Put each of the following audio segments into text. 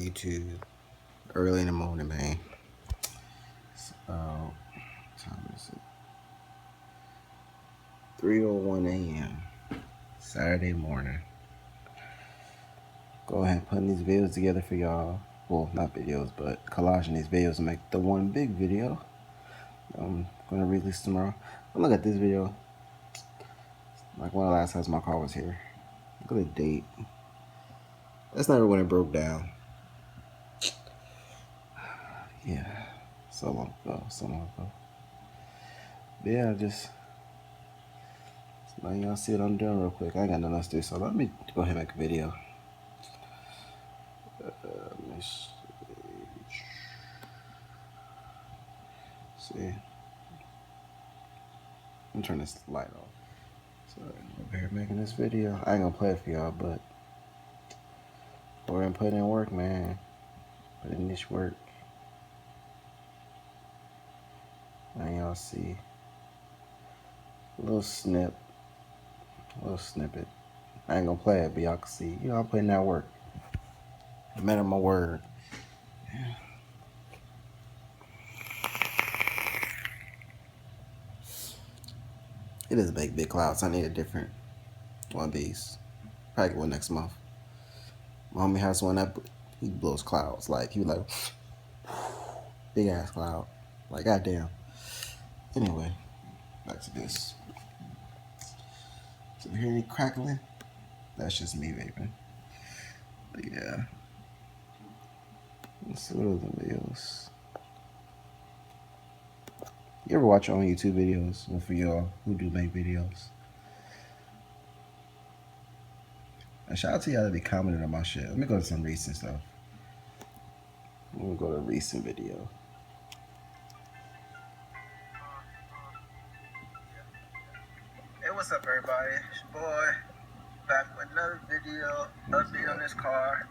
YouTube early in the morning, man. So, what time is it? 3:01 a.m. Saturday morning. Go ahead and putting these videos together for y'all. Well, not videos, but collaging these videos to make the one big video I'm gonna release tomorrow. But look at this video. Like one of the last times my car was here. Look at the date. That's never when it broke down. Yeah, so long ago. But yeah, just let y'all see what I'm doing real quick. I ain't got nothing else to do, so let me go ahead and make a video. Let me see. I'm turning this light off. So I'm over here making this video. I ain't gonna play it for y'all, but go ahead and put in work, man. Put in this work. And y'all see a little snippet. I ain't gonna play it, but y'all can see. You know, I'm putting that work. I'm at my word. Yeah. It is big clouds. I need a different one of these. Probably get one next month. My homie has one that he blows clouds. Like, he was like, big ass cloud. Like, goddamn. Anyway, back to this. So, you hear any crackling? That's just me vaping. But yeah. Let's see what other videos. You ever watch your own YouTube videos? Well, for y'all who do make videos. And shout out to y'all that be commenting on my shit. Let me go to some recent stuff. Let me go to a recent video. Hey, what's up, everybody? It's your boy. Back with another video. Update on this car.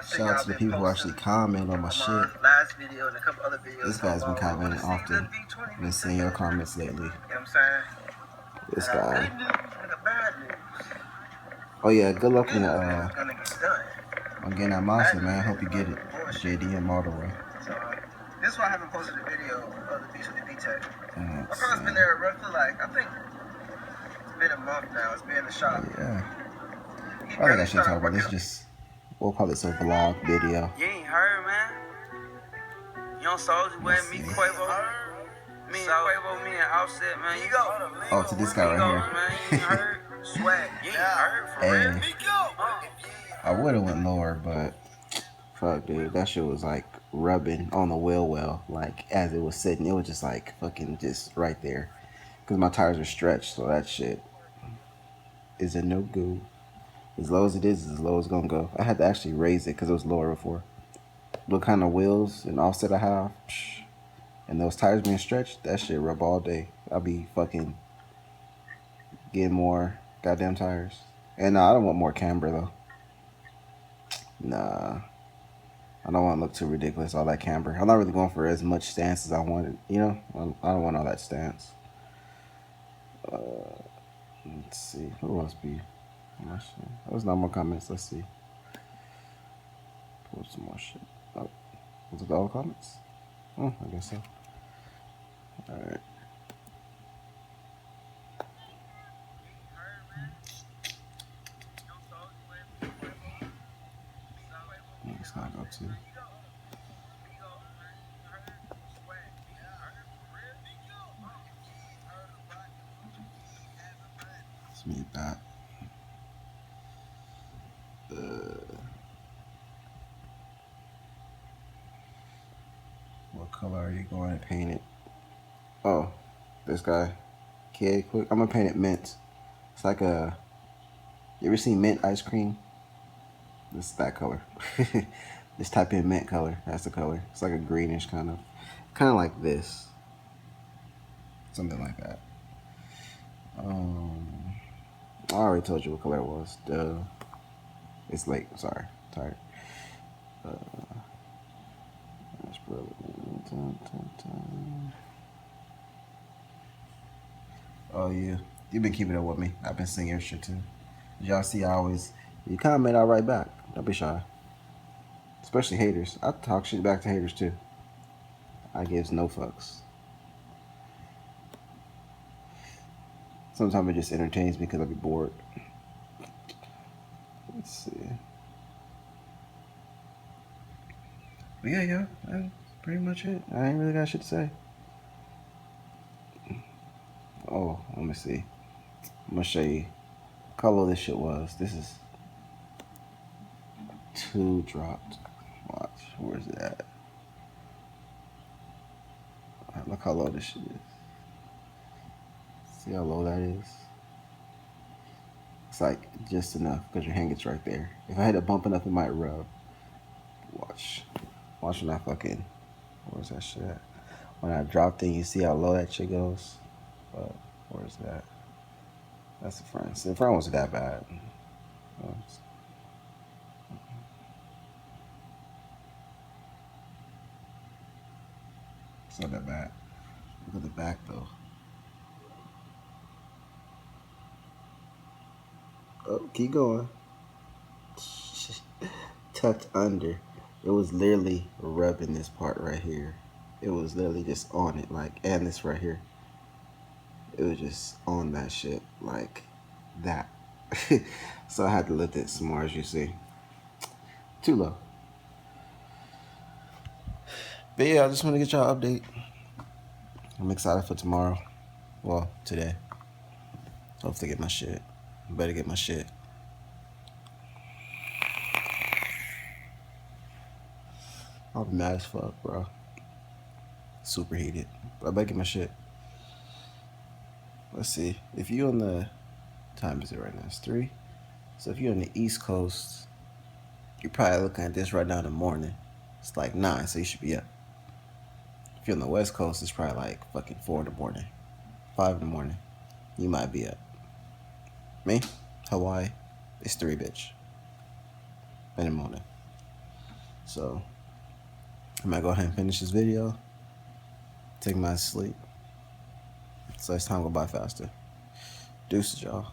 Shout out to the people who actually comment on my shit. Last video and a couple other videos. This guy's been commenting often. I've been seeing your comments lately. You know what I'm saying? This guy. Good news and the bad news. Oh yeah, good luck in on getting that monster, man. I hope you get it. JDM all the way. So, this is why I haven't posted a video of the B20 VTEC. My car's been there roughly like, I think it's been a month now. It's been in the shop. Yeah. I think I should talk about this. Just, we'll call this a vlog video. You ain't heard, man. Young Soldier with me, Quavo. Me and Quavo, me and Offset, man. You go. Oh, to this guy right here. Man, you ain't heard. Swag. You ain't heard for real. I would have went lower, but fuck, dude, that shit was like rubbing on the wheel well. Like as it was sitting, it was just like fucking just right there. Cause my tires are stretched, so that shit is a no go. As low as it is as low as it's gonna go. I had to actually raise it because it was lower before. What kind of wheels and offset I have, and those tires being stretched, that shit rub all day. I'll be fucking getting more goddamn tires. And I don't want more camber though. Nah. I don't want to look too ridiculous, all that camber. I'm not really going for as much stance as I wanted, you know? I don't want all that stance. Let's see. Who else be? There's not more comments. Let's see. Post some more shit. Oh, was it all the comments? Oh, I guess so. Alright. Let's not go to. Let's mute that. What color are you going to paint it? Oh, this guy. Okay, quick. I'm gonna paint it mint. It's like a. You ever seen mint ice cream? This is that color. Just type in mint color. That's the color. It's like a greenish kind of like this. Something like that. I already told you what color it was. Duh. It's late. Sorry. Tired. Oh yeah. You've been keeping up with me. I've been seeing your shit too. Y'all see, you comment, I'll write back. Don't be shy. Especially haters. I talk shit back to haters too. I gives no fucks. Sometimes it just entertains me because I be bored. Let's see. But yeah, that's pretty much it. I ain't really got shit to say. Oh, let me see. I'm gonna show you how low this shit was. This is 2 dropped. Watch, where's it at? Look how low this shit is. See how low that is? It's like just enough because your hand gets right there. If I had to bump enough, it might rub. Watch when I fucking, where's that shit at? When I drop thing, you see how low that shit goes? But where's that? That's the front. So the front wasn't that bad. It's not that bad. Look at the back though. Oh, keep going. Tucked under. It was literally rubbing this part right here. It was literally just on it, like, and this right here. It was just on that shit, like that. So I had to lift it some more, as you see. Too low. But yeah, I just want to get y'all an update. I'm excited for tomorrow. Well, today. Hopefully get my shit. Better get my shit. I'm mad as fuck, bro. Super heated. But I better get my shit. Let's see. If you on the time is it right now? It's 3. So if you're on the East Coast, you're probably looking at this right now in the morning. It's like 9, so you should be up. If you're on the West Coast, it's probably like fucking 4 in the morning, 5 in the morning. You might be up. Me, Hawaii, it's 3, bitch, in the morning. So I might go ahead and finish this video, take my sleep, so it's time to go by faster. Deuces, y'all.